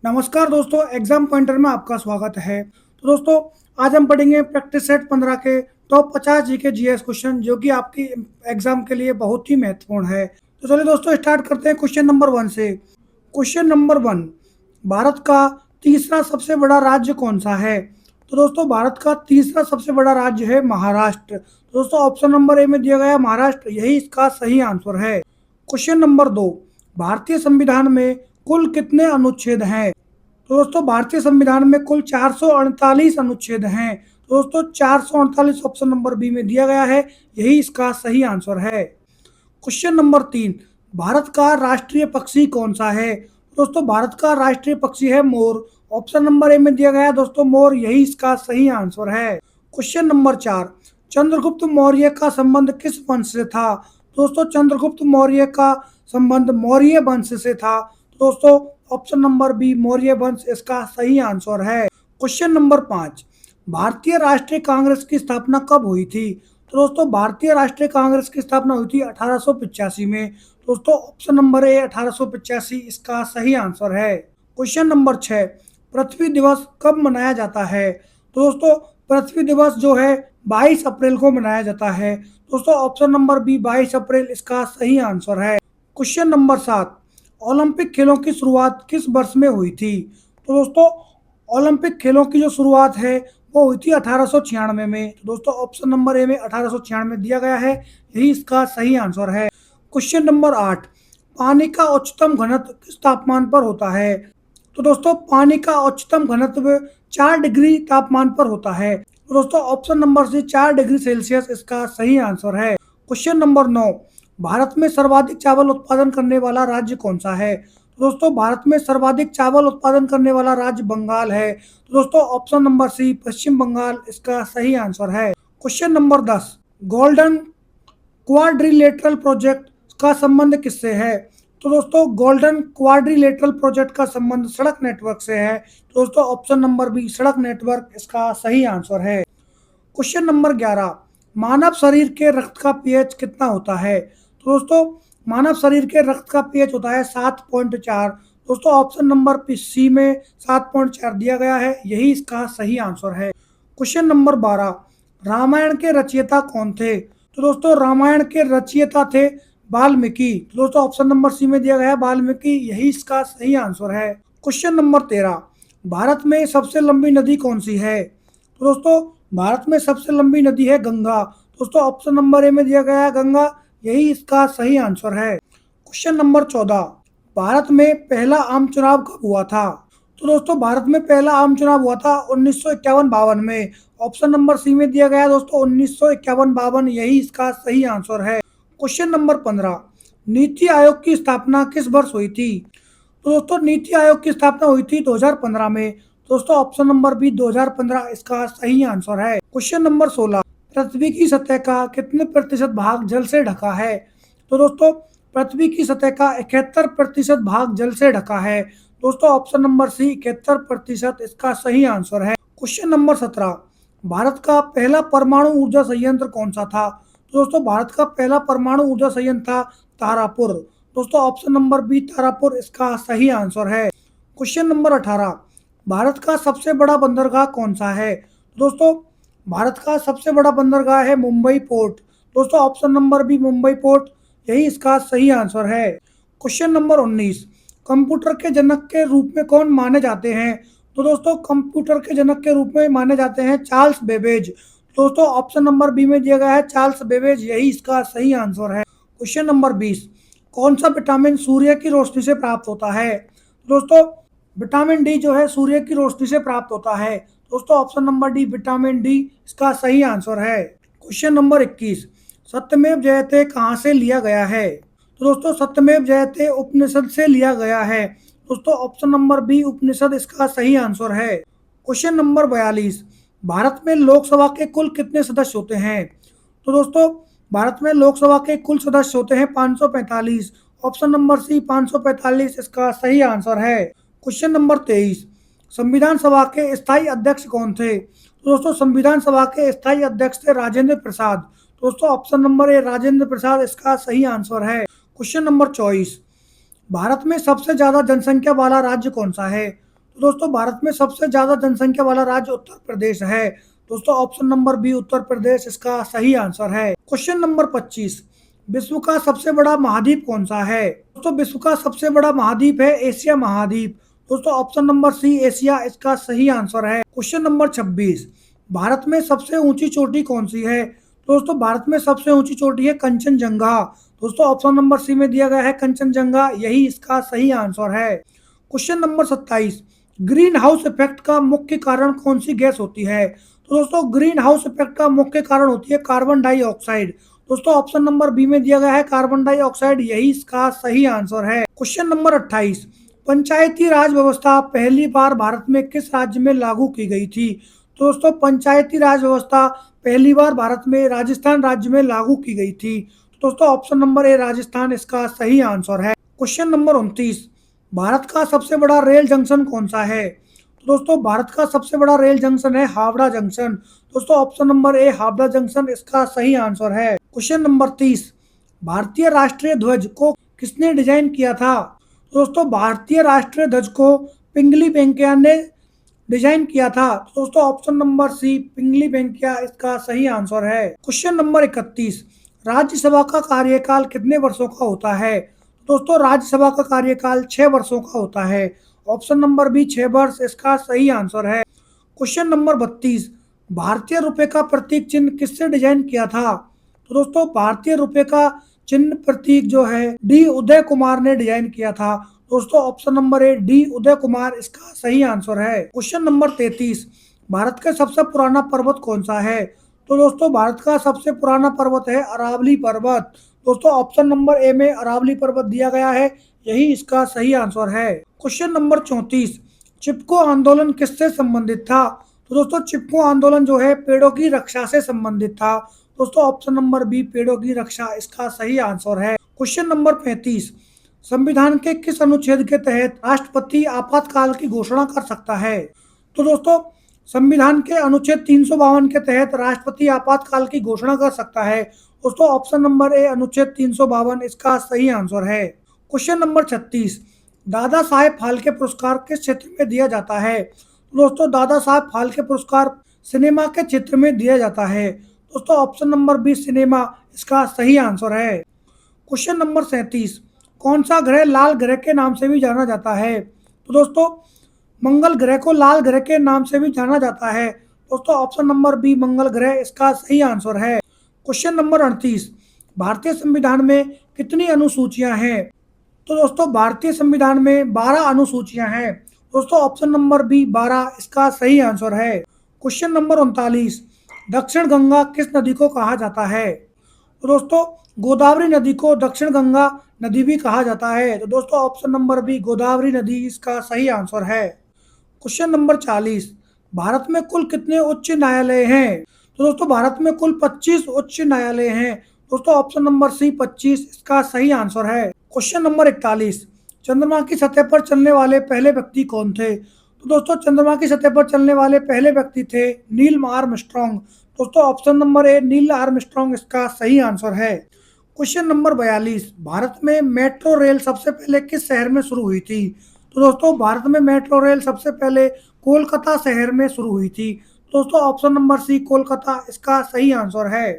नमस्कार दोस्तों, exam pointer में आपका स्वागत है। तो दोस्तों, आज हम पढ़ेंगे प्रैक्टिस सेट 15 के टॉप 50 जीके जीएस क्वेश्चन, जो कि आपकी एग्जाम के लिए बहुत ही महत्वपूर्ण है। तो चलिए दोस्तों, स्टार्ट करते हैं क्वेश्चन नंबर 1 से। क्वेश्चन नंबर 1, भारत का तीसरा सबसे बड़ा राज्य कौन सा है? तो दोस्तों, भारत का तीसरा सबसे बड़ा राज्य है महाराष्ट्र। तो दोस्तों, ऑप्शन नंबर ए में दिया गया है महाराष्ट्र, यही इसका सही आंसर है। क्वेश्चन नंबर 2, भारतीय संविधान में कुल कितने अनुच्छेद हैं? तो दोस्तों, भारतीय संविधान में कुल 448 अनुच्छेद हैं। तो दोस्तों, 448 ऑप्शन नंबर बी में दिया गया है, यही इसका सही आंसर है। क्वेश्चन नंबर 3, भारत का राष्ट्रीय पक्षी कौन सा है? दोस्तों, भारत का राष्ट्रीय पक्षी है मोर। ऑप्शन नंबर ए में दिया गया है दोस्तों मोर, यही इसका सही आंसर है। क्वेश्चन नंबर 4, चंद्रगुप्त मौर्य का संबंध किस वंश से था? दोस्तों, चंद्रगुप्त मौर्य का संबंध मौर्य वंश से था। दोस्तों, ऑप्शन नंबर बी मौर्य वंश इसका सही आंसर है। क्वेश्चन नंबर 5, भारतीय राष्ट्रीय कांग्रेस की स्थापना कब हुई थी? तो दोस्तों, भारतीय राष्ट्रीय कांग्रेस की स्थापना हुई थी 1885 में। दोस्तों, ऑप्शन नंबर ए 1885 इसका सही आंसर है। क्वेश्चन नंबर 6, पृथ्वी दिवस कब मनाया जाता है? तो दोस्तों, पृथ्वी दिवस जो है 22 अप्रैल को मनाया जाता है। दोस्तों, ऑप्शन नंबर बी 22 अप्रैल इसका सही आंसर है। क्वेश्चन नंबर 7, ओलंपिक खेलों की शुरुआत किस वर्ष में हुई थी? तो दोस्तों, ओलंपिक खेलों की जो शुरुआत है वो हुई थी 1896 में। तो दोस्तों, ऑप्शन नंबर ए में 1896 दिया गया है, यही इसका सही आंसर है। क्वेश्चन नंबर 8, पानी का उच्चतम घनत्व किस तापमान पर होता है? तो दोस्तों, पानी का उच्चतम घनत्व 4 डिग्री तापमान पर होता है। तो दोस्तों, option number C 4 degree Celsius इसका सही आंसर है। क्वेश्चन नंबर 9, भारत में सर्वाधिक चावल उत्पादन करने वाला राज्य कौन सा है? तो दोस्तों, भारत में सर्वाधिक चावल उत्पादन करने वाला राज्य बंगाल है। तो दोस्तों, ऑप्शन नंबर सी पश्चिम बंगाल इसका सही आंसर है। Question number 10, golden quadrilateral project का संबंध किससे है? तो दोस्तों, गोल्डन क्वाड्रिलेटरल प्रोजेक्ट का संबंध सड़क नेटवर्क से है। तो दोस्तों, ऑप्शन नंबर बी सड़क नेटवर्क इसका सही आंसर है। क्वेश्चन नंबर 11, मानव शरीर के रक्त का पीएच कितना होता है? तो दोस्तों, मानव शरीर के रक्त का पीएच होता है 7.4। दोस्तों, ऑप्शन नंबर सी में 7.4 दिया गया है, यही इसका सही आंसर है। क्वेश्चन नंबर 12, रामायण के रचयिता कौन थे? तो दोस्तों, रामायण के रचयिता थे वाल्मीकि। तो दोस्तों, ऑप्शन नंबर सी में दिया गया है वाल्मीकि, यही इसका सही आंसर है। क्वेश्चन नंबर 13, भारत में सबसे लंबी नदी कौन सी है? तो दोस्तों, भारत में सबसे लंबी नदी है गंगा। दोस्तों, ऑप्शन नंबर ए में दिया गया है गंगा, यही इसका सही आंसर है। क्वेश्चन नंबर 14, भारत में पहला आम चुनाव कब हुआ था? तो दोस्तों, भारत में पहला आम चुनाव हुआ था 1951-52 में। ऑप्शन नंबर सी में दिया गया है दोस्तों 1951-52, यही इसका सही आंसर है। क्वेश्चन नंबर 15, नीति आयोग की स्थापना किस वर्ष हुई थी? तो दोस्तों, नीति आयोग की स्थापना हुई थी 2015 में। दोस्तों, ऑप्शन नंबर बी 2015 इसका सही आंसर है। क्वेश्चन नंबर 16, पृथ्वी की सतह का कितने प्रतिशत भाग जल से ढका है? तो दोस्तों, पृथ्वी की सतह का 71% भाग जल से ढका है। दोस्तों, ऑप्शन नंबर सी 71% इसका सही आंसर है। क्वेश्चन नंबर 17, भारत का पहला परमाणु ऊर्जा संयंत्र कौन सा था? तो दोस्तों, भारत का पहला परमाणु ऊर्जा संयंत्र था तारापुर। दोस्तों, ऑप्शन नंबर बी तारापुर इसका सही आंसर है। क्वेश्चन नंबर 18, भारत का सबसे बड़ा बंदरगाह कौन सा है? दोस्तों, भारत का सबसे बड़ा बंदरगाह है मुंबई पोर्ट। दोस्तों, option number B Mumbai port, यही इसका सही आंसर है। क्वेश्चन नंबर 19, कंप्यूटर के जनक के रूप में कौन माने जाते हैं? तो दोस्तों, कंप्यूटर के जनक के रूप में माने जाते हैं चार्ल्स बेबेज। दोस्तों, ऑप्शन नंबर बी में दिया गया है चार्ल्स बेबेज, यही इसका सही आंसर है। क्वेश्चन नंबर 20, कौन सा विटामिन सूर्य की रोशनी से प्राप्त होता है? दोस्तों, विटामिन डी जो है सूर्य की रोशनी से प्राप्त होता है। दोस्तों, option number D vitamin D इसका सही आंसर है। क्वेश्चन नंबर 21, सत्यमेव जयते कहाँ से लिया गया है? तो दोस्तों, सत्यमेव जयते उपनिषद से लिया गया है। दोस्तों, ऑप्शन नंबर बी उपनिषद इसका सही आंसर है। क्वेश्चन नंबर 42, भारत में लोकसभा के कुल कितने सदस्य होते हैं? तो दोस्तों, भारत में लोकसभा के कुल सदस्य होते हैं 545। ऑप्शन नंबर सी 545 इसका सही आंसर है। क्वेश्चन नंबर 23, संविधान सभा के स्थायी अध्यक्ष कौन थे? तो दोस्तों, संविधान सभा के स्थायी अध्यक्ष थे राजेंद्र प्रसाद। दोस्तों, option number A Rajendra Prasad इसका सही आंसर है। क्वेश्चन नंबर 24, भारत में सबसे ज्यादा जनसंख्या वाला राज्य कौन सा है? तो दोस्तों भारत में सबसे ज्यादा जनसंख्या वाला राज्य उत्तर प्रदेश है। दोस्तों option number B Uttar Pradesh इसका सही आंसर है। क्वेश्चन नंबर 25, विश्व का सबसे बड़ा महाद्वीप कौन सा है? दोस्तों विश्व का सबसे बड़ा महाद्वीप है एशिया महाद्वीप। दोस्तों ऑप्शन नंबर सी एशिया इसका सही आंसर है। क्वेश्चन नंबर 26, भारत में सबसे ऊंची चोटी कौन सी है? दोस्तों भारत में सबसे ऊंची चोटी है कंचनजंगा। दोस्तों ऑप्शन नंबर सी में दिया गया है कंचनजंगा, यही इसका सही आंसर है। Question number 27, green house effect का मुख्य कारण कौन सी गैस होती है? तो दोस्तों ग्रीन हाउस इफेक्ट का मुख्य कारण होती है कार्बन डाइऑक्साइड। दोस्तों ऑप्शन नंबर बी में दिया गया है कार्बन डाइऑक्साइड, यही इसका सही आंसर है। क्वेश्चन नंबर 28, पंचायती राज व्यवस्था पहली बार भारत में किस राज्य में लागू की गई थी? तो दोस्तों पंचायती राज व्यवस्था पहली बार भारत में राजस्थान राज्य में लागू की गई थी। तो दोस्तों ऑप्शन नंबर ए राजस्थान इसका सही आंसर है। क्वेश्चन नंबर 29, भारत का सबसे बड़ा रेल जंक्शन कौन सा है? तो दोस्तों भारत का सबसे बड़ा रेल जंक्शन है हावड़ा जंक्शन। दोस्तों option number A Howrah junction इसका सही आंसर है। क्वेश्चन नंबर 30, भारतीय राष्ट्रीय ध्वज को किसने डिजाइन किया था? तो दोस्तों भारतीय राष्ट्रीय ध्वज को पिंगली वेंकैया ने डिजाइन किया था। तो दोस्तों ऑप्शन नंबर सी पिंगली वेंकैया इसका सही आंसर है। क्वेश्चन नंबर 31, राज्यसभा का कार्यकाल कितने वर्षों का होता है? दोस्तों राज्यसभा का कार्यकाल 6 वर्षों का होता है। ऑप्शन नंबर बी 6 वर्ष इसका सही आंसर है। क्वेश्चन नंबर 32, भारतीय रुपए का प्रतीक चिन्ह किससे डिजाइन किया था? तो दोस्तों भारतीय रुपए का चिन्ह प्रतीक जो है डी उदय कुमार ने डिजाइन किया था। दोस्तों option number A D Uday Kumar इसका सही आंसर है। क्वेश्चन नंबर 33, भारत का सबसे पुराना पर्वत कौन सा है? तो दोस्तों भारत का सबसे पुराना पर्वत है अरावली पर्वत। दोस्तों ऑप्शन नंबर ए में अरावली पर्वत दिया गया है, यही इसका सही आंसर है। क्वेश्चन नंबर 34, चिपको आंदोलन किससे संबंधित था? तो दोस्तों चिपको आंदोलन जो है पेड़ों की रक्षा से संबंधित था। दोस्तों ऑप्शन नंबर बी पेड़ों की रक्षा इसका सही आंसर है। क्वेश्चन नंबर 35, संविधान के किस अनुच्छेद के तहत राष्ट्रपति आपातकाल की घोषणा कर सकता है? तो दोस्तों संविधान के अनुच्छेद 352 के तहत राष्ट्रपति आपातकाल की घोषणा कर सकता है। दोस्तों ऑप्शन नंबर ए अनुच्छेद 352 इसका सही आंसर है। क्वेश्चन नंबर 36, दादा साहेब फाल्के पुरस्कार किस क्षेत्र में दिया जाता है? दोस्तों दादा साहेब फाल्के पुरस्कार सिनेमा के क्षेत्र में दिया जाता है। दोस्तों ऑप्शन नंबर बी सिनेमा इसका सही आंसर है। क्वेश्चन नंबर 37, कौन सा ग्रह लाल ग्रह के नाम से भी जाना जाता है? तो दोस्तों मंगल ग्रह को लाल ग्रह के नाम से भी जाना जाता है। दोस्तों ऑप्शन नंबर बी मंगल ग्रह इसका सही आंसर है। क्वेश्चन नंबर 38, भारतीय संविधान में कितनी अनुसूचियां हैं? तो दोस्तों भारतीय संविधान में 12 अनुसूचियां हैं। दोस्तों ऑप्शन नंबर बी 12 इसका सही आंसर है। क्वेश्चन नंबर 39, दक्षिण गंगा किस नदी को कहा जाता है? तो दोस्तों गोदावरी नदी को दक्षिण गंगा नदी भी कहा जाता है। तो दोस्तों ऑप्शन नंबर बी गोदावरी नदी इसका सही आंसर है। क्वेश्चन नंबर 40, भारत में कुल कितने उच्च न्यायालय हैं? तो दोस्तों भारत में कुल 25 उच्च न्यायालय हैं। दोस्तों ऑप्शन नंबर सी 25 इसका सही आंसर है। क्वेश्चन नंबर 41, चंद्रमा की सतह पर चलने वाले पहले व्यक्ति कौन थे? तो दोस्तों चंद्रमा की सतह पर चलने वाले पहले व्यक्ति थे नील आर्मस्ट्रांग। दोस्तों option number A Neil Armstrong इसका सही आंसर है। क्वेश्चन नंबर 42, भारत में मेट्रो रेल सबसे पहले किस शहर में शुरू हुई थी? तो दोस्तों भारत में मेट्रो रेल सबसे पहले कोलकाता शहर में शुरू हुई थी। दोस्तों ऑप्शन नंबर सी कोलकाता इसका सही आंसर है।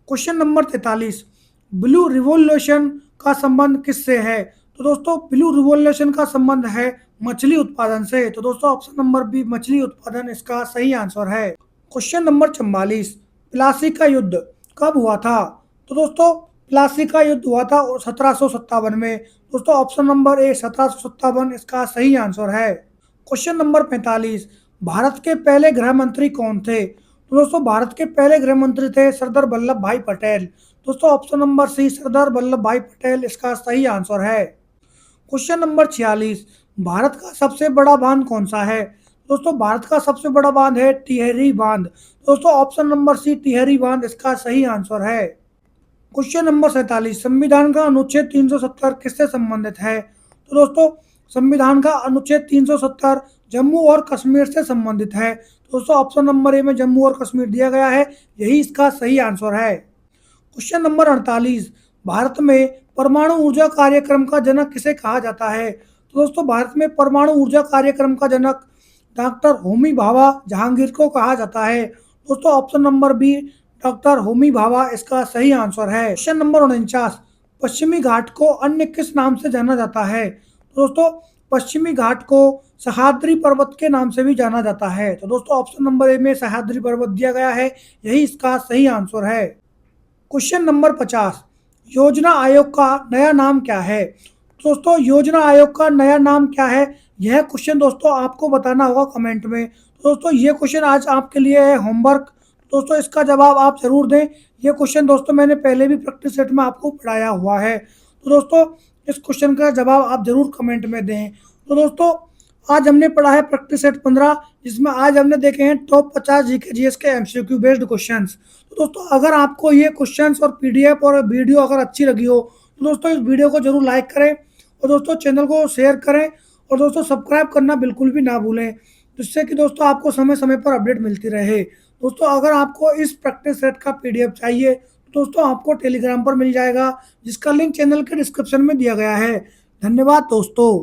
क्वेश्चन नंबर 43, ब्लू रिवॉल्यूशन का संबंध किससे है? तो दोस्तों ब्लू रिवॉल्यूशन का संबंध है मछली उत्पादन से। तो दोस्तों ऑप्शन नंबर बी मछली उत्पादन इसका सही आंसर है। क्वेश्चन नंबर 44, प्लासी का युद्ध कब हुआ था? तो दोस्तों प्लासी का युद्ध हुआ था 1757 में। दोस्तों ऑप्शन नंबर ए 1757 इसका सही आंसर है। क्वेश्चन नंबर 45, भारत के पहले गृह मंत्री कौन थे? तो दोस्तों भारत के पहले गृह मंत्री थे सरदार वल्लभ भाई पटेल। दोस्तों ऑप्शन नंबर सी सरदार वल्लभ भाई पटेल इसका सही आंसर है। क्वेश्चन नंबर 46, भारत का सबसे बड़ा बांध कौन सा है? दोस्तों भारत का सबसे बड़ा बांध है टिहरी बांध। दोस्तों ऑप्शन नंबर सी टिहरी बांध इसका सही आंसर है। क्वेश्चन नंबर 47, संविधान का अनुच्छेद 370 किससे संबंधित है? तो दोस्तों संविधान का अनुच्छेद 370 जम्मू और कश्मीर से संबंधित है। दोस्तों ऑप्शन नंबर ए में जम्मू और कश्मीर दिया गया है, यही इसका सही आंसर है। क्वेश्चन नंबर 48, भारत में परमाणु ऊर्जा कार्यक्रम का जनक किसे कहा जाता है? तो दोस्तों भारत में परमाणु ऊर्जा कार्यक्रम का जनक डॉक्टर होमी भाभा जहांगीर को कहा जाता है। दोस्तों option number B doctor Homi Bhabha इसका सही आंसर है। क्वेश्चन नंबर 49, पश्चिमी घाट को अन्य किस नाम से जाना जाता है? तो दोस्तों पश्चिमी घाट को सह्याद्री पर्वत के नाम से भी जाना जाता है। तो दोस्तों ऑप्शन नंबर ए में सह्याद्री पर्वत दिया गया है, यही इसका सही आंसर है। क्वेश्चन नंबर 50, योजना आयोग का नया नाम क्या है? दोस्तों योजना आयोग का नया नाम क्या है, यह क्वेश्चन दोस्तों आपको बताना होगा कमेंट में। दोस्तों ये क्वेश्चन आज आपके लिए है होमवर्क। दोस्तों इसका जवाब आप जरूर दें। ये क्वेश्चन दोस्तों मैंने पहले भी प्रैक्टिस सेट में आपको पढ़ाया हुआ है। तो दोस्तों इस क्वेश्चन का जवाब आप जरूर कमेंट में दें। तो दोस्तों आज हमने पढ़ा है प्रैक्टिस सेट 15, जिसमें आज हमने देखे हैं टॉप 50 जीके जीएस के एमसीक्यू बेस्ड क्वेश्चंस। तो दोस्तों अगर आपको ये क्वेश्चंस और पीडीएफ और वीडियो अगर अच्छी लगी हो तो दोस्तों इस वीडियो को जरूर लाइक करें और दोस्तों चैनल को शेयर करें और दोस्तों सब्सक्राइब करना बिल्कुल भी ना भूलें, जिससे कि दोस्तों आपको समय समय पर अपडेट मिलती रहे। दोस्तों अगर आपको इस प्रैक्टिस सेट का पीडीएफ चाहिए तो दोस्तों आपको टेलीग्राम पर मिल जाएगा, जिसका लिंक चैनल के डिस्क्रिप्शन में दिया गया है। धन्यवाद दोस्तों।